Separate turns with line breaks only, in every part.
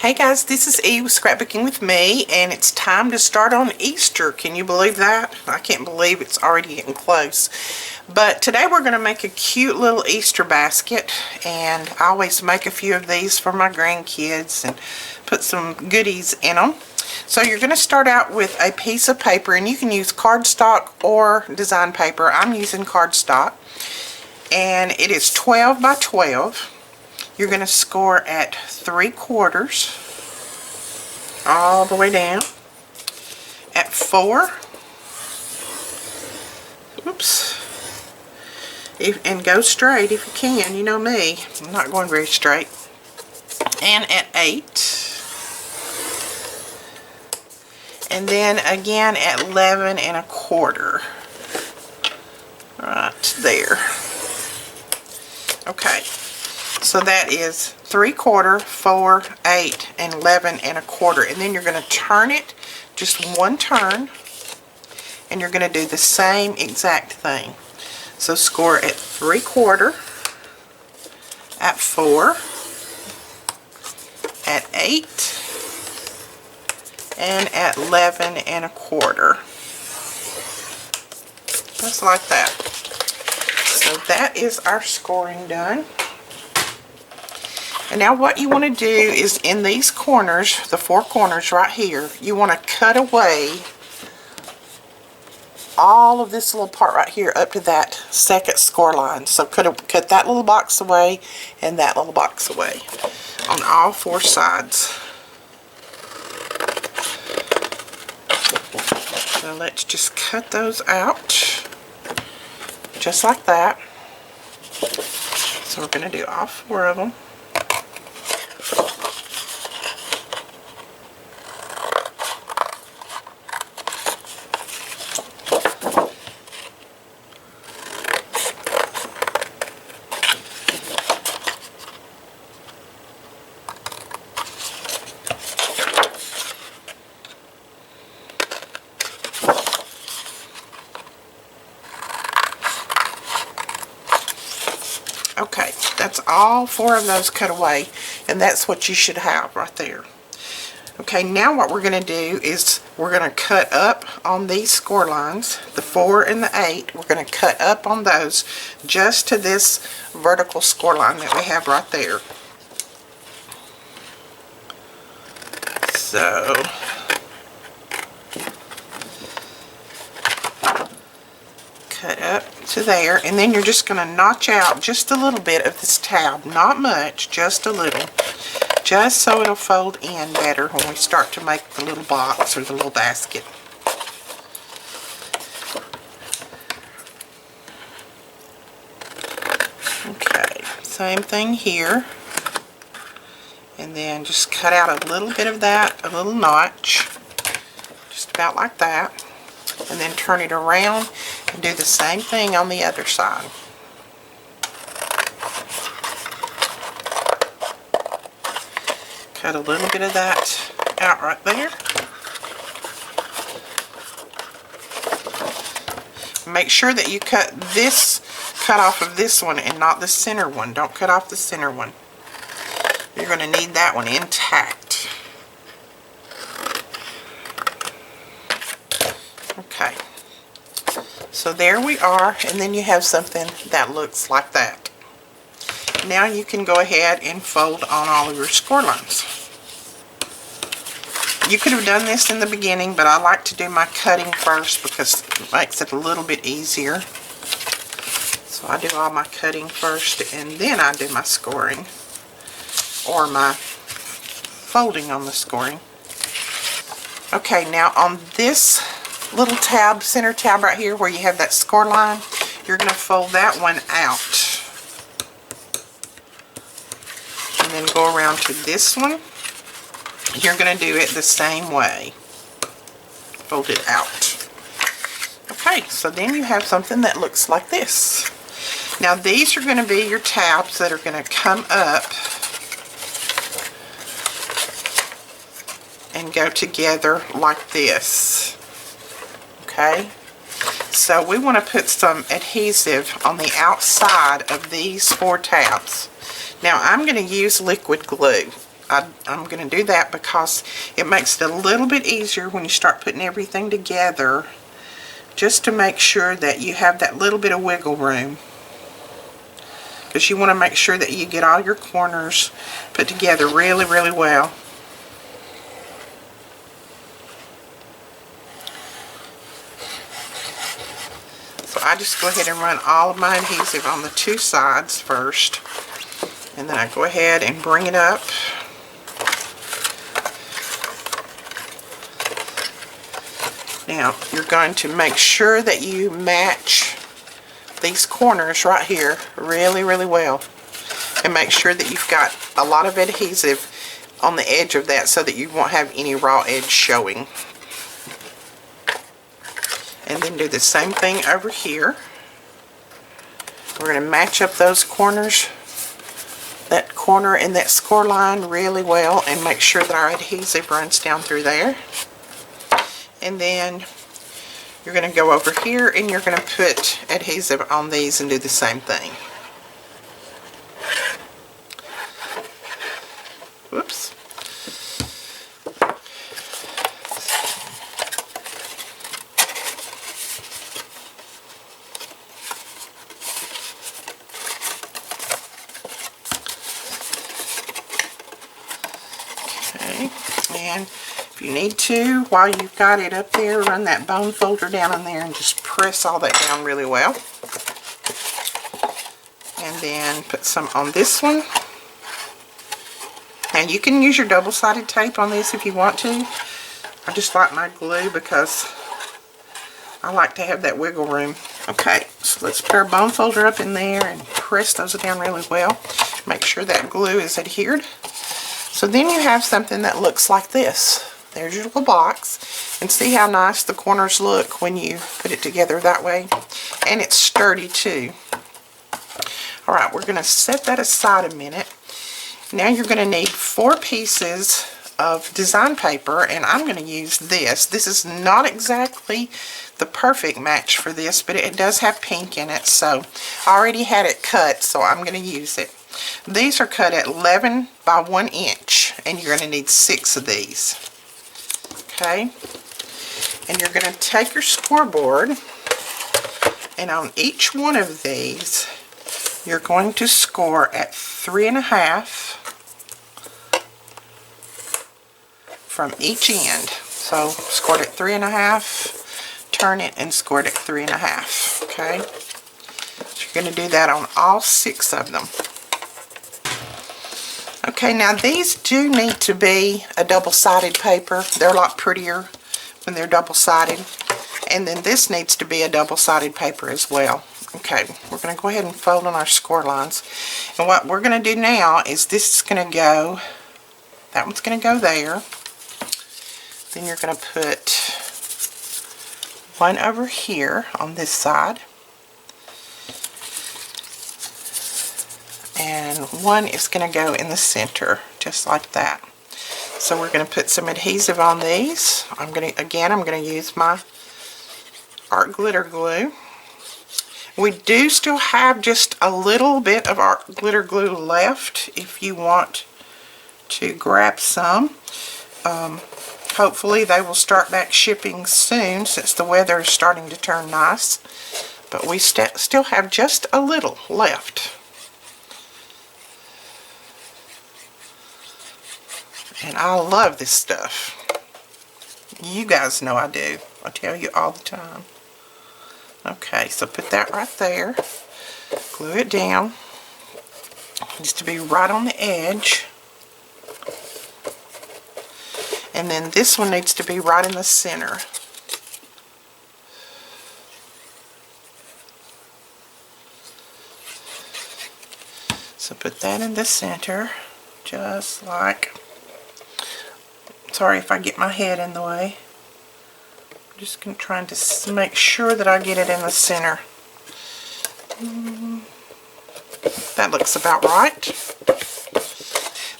Hey guys, this is Eve with Scrapbooking with me, and it's time to start on Easter. Can you believe that? I can't believe it's already getting close. But today we're going to make a cute little Easter basket, and I always make a few of these for my grandkids and put some goodies in them. So you're going to start out with a piece of paper, and you can use cardstock or design paper. I'm using cardstock, and it is 12 by 12. You're going to score at 3/4 all the way down, at 4, oops, and go straight if you can. You know me, I'm not going very straight, and at 8, and then again at 11 1/4, right there. Okay. So that is 3/4, 4, 8, and 11 1/4. And then you're going to turn it just one turn, and you're going to do the same exact thing. So score at 3/4, at 4, at 8, and at 11 1/4. Just like that. So that is our scoring done. And now what you want to do is in these corners, the 4 corners right here, you want to cut away all of this little part right here up to that second score line. So cut that little box away and that little box away on all 4 sides. So let's just cut those out just like that. So we're going to do all 4 of them. Okay, that's all 4 of those cut away, and that's what you should have right there. Okay, now what we're going to do is we're going to cut up on these score lines, the 4 and the 8. We're going to cut up on those just to this vertical score line that we have right there. So cut up to there, and then you're just going to notch out just a little bit of this tab, not much, just a little, just so it'll fold in better when we start to make the little box or the little basket. Okay, same thing here, and then just cut out a little bit of that, a little notch, just about like that, and then turn it around and do the same thing on the other side. Cut a little bit of that out right there. Make sure that you cut off of this one and not the center one. Don't cut off the center one. You're going to need that one intact. Okay. So there we are, and then you have something that looks like that. Now you can go ahead and fold on all of your score lines. You could have done this in the beginning, but I like to do my cutting first because it makes it a little bit easier. So I do all my cutting first, and then I do my scoring, or my folding on the scoring. Okay, now on this little tab, center tab right here where you have that score line, you're going to fold that one out. And then go around to this one. You're going to do it the same way. Fold it out. Okay, so then you have something that looks like this. Now these are going to be your tabs that are going to come up and go together like this. Okay, so we want to put some adhesive on the outside of these 4 tabs. Now I'm going to use liquid glue. I'm going to do that because it makes it a little bit easier when you start putting everything together, just to make sure that you have that little bit of wiggle room, because you want to make sure that you get all your corners put together really, really well. So I just go ahead and run all of my adhesive on the two sides first, and then I go ahead and bring it up. Now, you're going to make sure that you match these corners right here really, really well. And make sure that you've got a lot of adhesive on the edge of that so that you won't have any raw edge showing. And then do the same thing over here. We're going to match up those corners, that corner and that score line really well, and make sure that our adhesive runs down through there. And then you're going to go over here and you're going to put adhesive on these and do the same thing. Whoops. Okay, and if you need to, while you've got it up there, run that bone folder down in there and just press all that down really well. And then put some on this one. Now you can use your double-sided tape on this if you want to. I just like my glue because I like to have that wiggle room. Okay, so let's put our bone folder up in there and press those down really well. Make sure that glue is adhered. So then you have something that looks like this. There's your little box, and see how nice the corners look when you put it together that way, and it's sturdy too. Alright, we're going to set that aside a minute. Now you're going to need 4 pieces of design paper, and I'm going to use this. This is not exactly the perfect match for this, but it does have pink in it, so I already had it cut, so I'm going to use it. These are cut at 11 by 1 inch, and you're going to need 6 of these. Okay, and you're going to take your scoreboard, and on each one of these you're going to score at 3.5 from each end. So score it at 3.5, turn it and score it at 3.5. Okay, so you're going to do that on all 6 of them. Okay, now these do need to be a double-sided paper. They're a lot prettier when they're double-sided. And then this needs to be a double-sided paper as well. Okay, we're going to go ahead and fold on our score lines. And what we're going to do now is this is going to go, that one's going to go there. Then you're going to put one over here on this side. And one is going to go in the center, just like that. So we're going to put some adhesive on these. I'm going to use my art glitter glue. We do still have just a little bit of art glitter glue left if you want to grab some. Hopefully they will start back shipping soon since the weather is starting to turn nice. But we still have just a little left. And I love this stuff. You guys know I do. I tell you all the time. Okay, so put that right there. Glue it down. It needs to be right on the edge. And then this one needs to be right in the center. So put that in the center, just like... Sorry if I get my head in the way. I'm just trying to make sure that I get it in the center. That looks about right.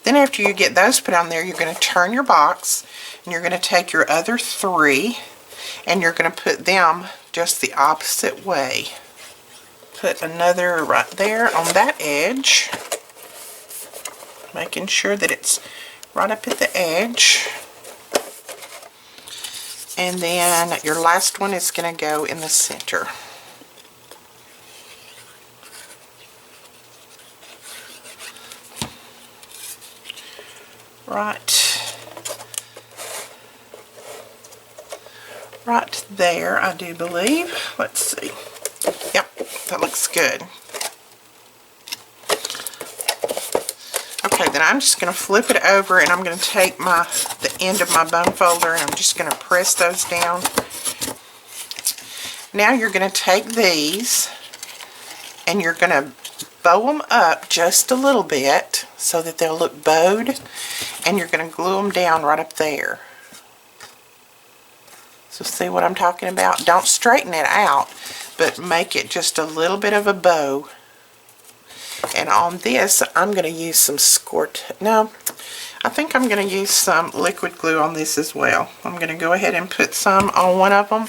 Then after you get those put on there, you're going to turn your box, and you're going to take your other 3, and you're going to put them just the opposite way. Put another right there on that edge, making sure that it's right up at the edge. And then your last one is going to go in the center. Right there, I do believe. Let's see. Yep, that looks good. Okay, then I'm just going to flip it over, and I'm going to take the end of my bone folder, and I'm just going to press those down. Now you're going to take these, and you're going to bow them up just a little bit so that they'll look bowed, and you're going to glue them down right up there. So see what I'm talking about? Don't straighten it out, but make it just a little bit of a bow. And on this, I'm going to use some I think I'm going to use some liquid glue on this as well. I'm going to go ahead and put some on one of them,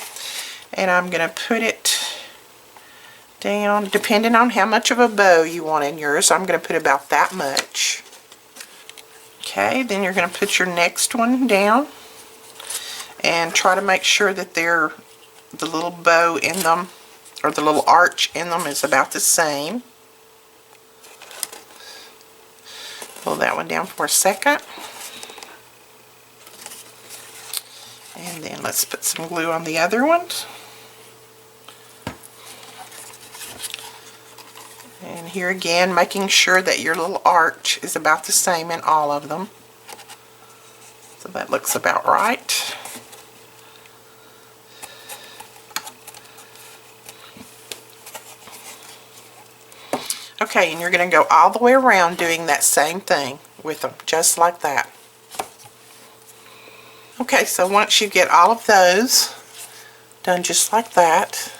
and I'm going to put it down, depending on how much of a bow you want in yours. I'm going to put about that much. Okay, then you're going to put your next one down, and try to make sure that the little bow in them, or the little arch in them, is about the same. Pull that one down for a second. And then let's put some glue on the other ones. And here again, making sure that your little arch is about the same in all of them. So that looks about right. Okay, and you're going to go all the way around doing that same thing with them, just like that. Okay, so once you get all of those done just like that,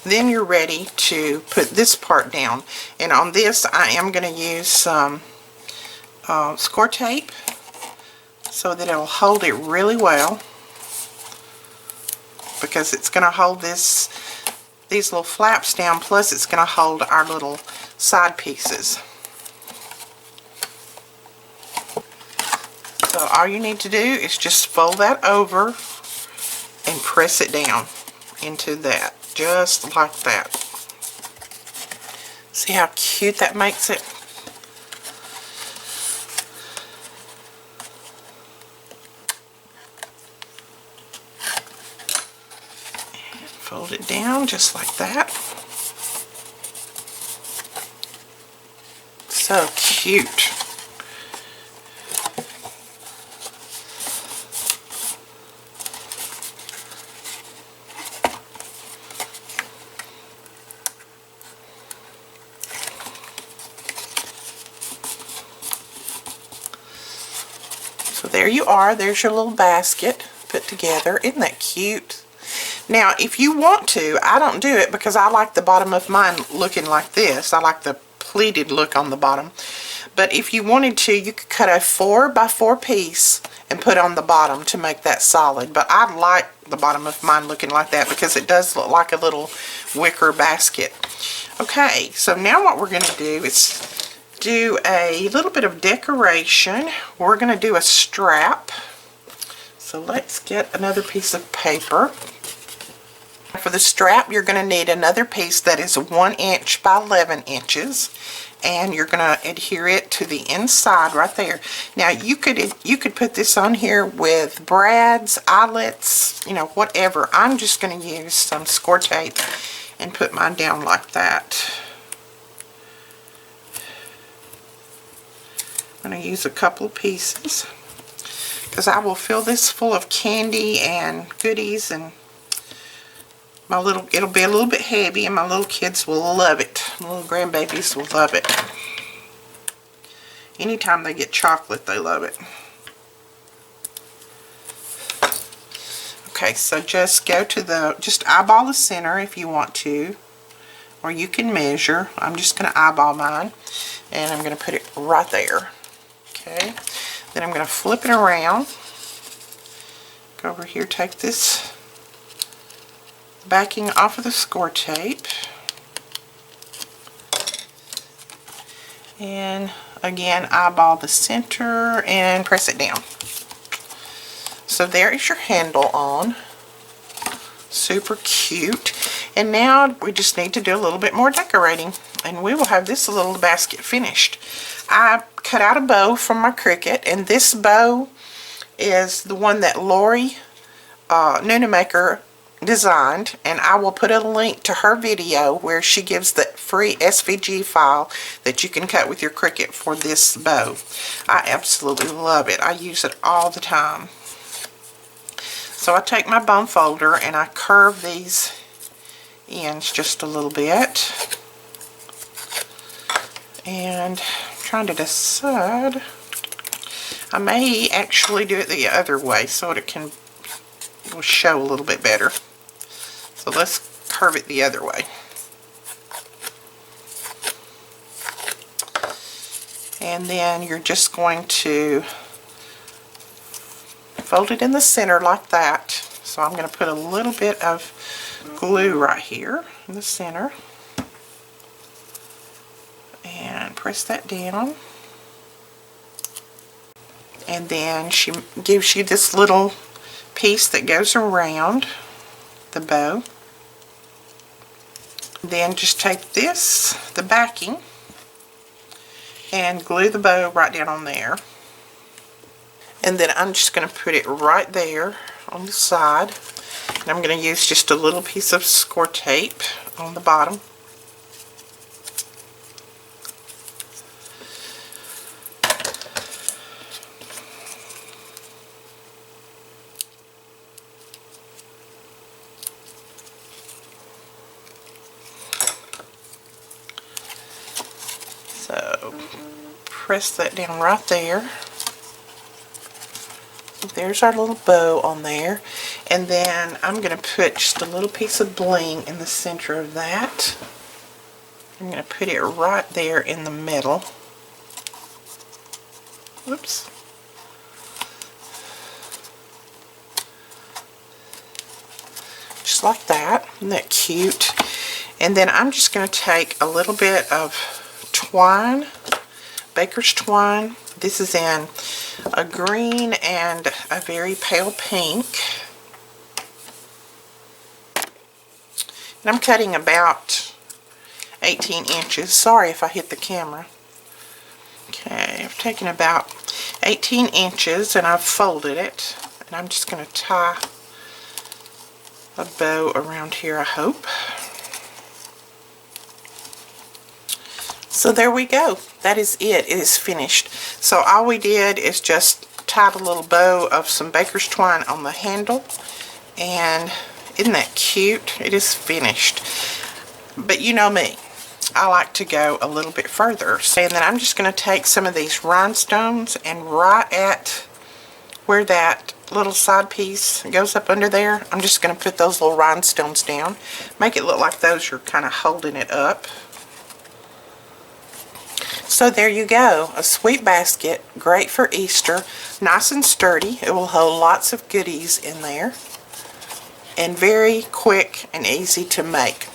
then you're ready to put this part down. And on this, I am going to use some score tape so that it'll hold it really well, because it's going to hold these little flaps down, plus it's going to hold our little side pieces. So all you need to do is just fold that over and press it down into that, just like that. See how cute that makes it? And fold it down just like that. So cute. So there you are. There's your little basket put together. Isn't that cute? Now, if you want to, I don't do it because I like the bottom of mine looking like this. I like the pleated look on the bottom. But if you wanted to, you could cut a 4x4 piece and put on the bottom to make that solid. But I like the bottom of mine looking like that because it does look like a little wicker basket. Okay, so now what we're going to do is do a little bit of decoration. We're going to do a strap. So let's get another piece of paper. For the strap, you're going to need another piece that is 1 inch by 11 inches, and you're going to adhere it to the inside right there. Now you could put this on here with brads, eyelets, you know, whatever. I'm just going to use some score tape and put mine down like that. I'm going to use a couple of pieces because I will fill this full of candy and goodies, and it'll be a little bit heavy, and my little kids will love it. My little grandbabies will love it. Anytime they get chocolate, they love it. Okay, so just just eyeball the center if you want to, or you can measure. I'm just going to eyeball mine, and I'm going to put it right there. Okay, then I'm going to flip it around. Go over here, take this backing off of the score tape, And again, eyeball the center and press it down. So there is your handle on. Super cute. And now we just need to do a little bit more decorating, and we will have this little basket finished. I cut out a bow from my Cricut, and this bow is the one that Lori Noonamaker designed, and I will put a link to her video where she gives the free SVG file that you can cut with your Cricut for this bow. I absolutely love it. I use it all the time. So I take my bone folder and I curve these ends just a little bit, and I'm trying to decide, I may actually do it the other way so it will show a little bit better. So let's curve it the other way. And then you're just going to fold it in the center like that. So I'm going to put a little bit of glue right here in the center and press that down. And then she gives you this little piece that goes around the bow. Then just take this, the backing, and glue the bow right down on there. And then I'm just going to put it right there on the side. And I'm going to use just a little piece of score tape on the bottom. So press that down right there. There's our little bow on there, and then I'm going to put just a little piece of bling in the center of that. I'm going to put it right there in the middle. Whoops. Just like that. Isn't that cute? And then I'm just going to take a little bit of twine, baker's twine. This is in a green and a very pale pink. And I'm cutting about 18 inches. Sorry if I hit the camera. Okay, I've taken about 18 inches and I've folded it. And I'm just going to tie a bow around here, I hope. So there we go. That is it. It is finished. So all we did is just tied a little bow of some baker's twine on the handle, and isn't that cute? It is finished. But you know me, I like to go a little bit further. And then I'm just going to take some of these rhinestones, and right at where that little side piece goes up under there, I'm just going to put those little rhinestones down. Make it look like those are kind of holding it up. So there you go, a sweet basket, great for Easter, nice and sturdy. It will hold lots of goodies in there, and very quick and easy to make.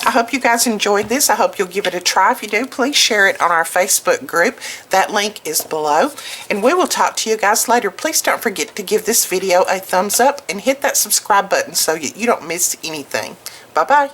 I hope you guys enjoyed this. I hope you'll give it a try. If you do, please share it on our Facebook group. That link is below. And we will talk to you guys later. Please don't forget to give this video a thumbs up and hit that subscribe button so you don't miss anything. Bye-bye.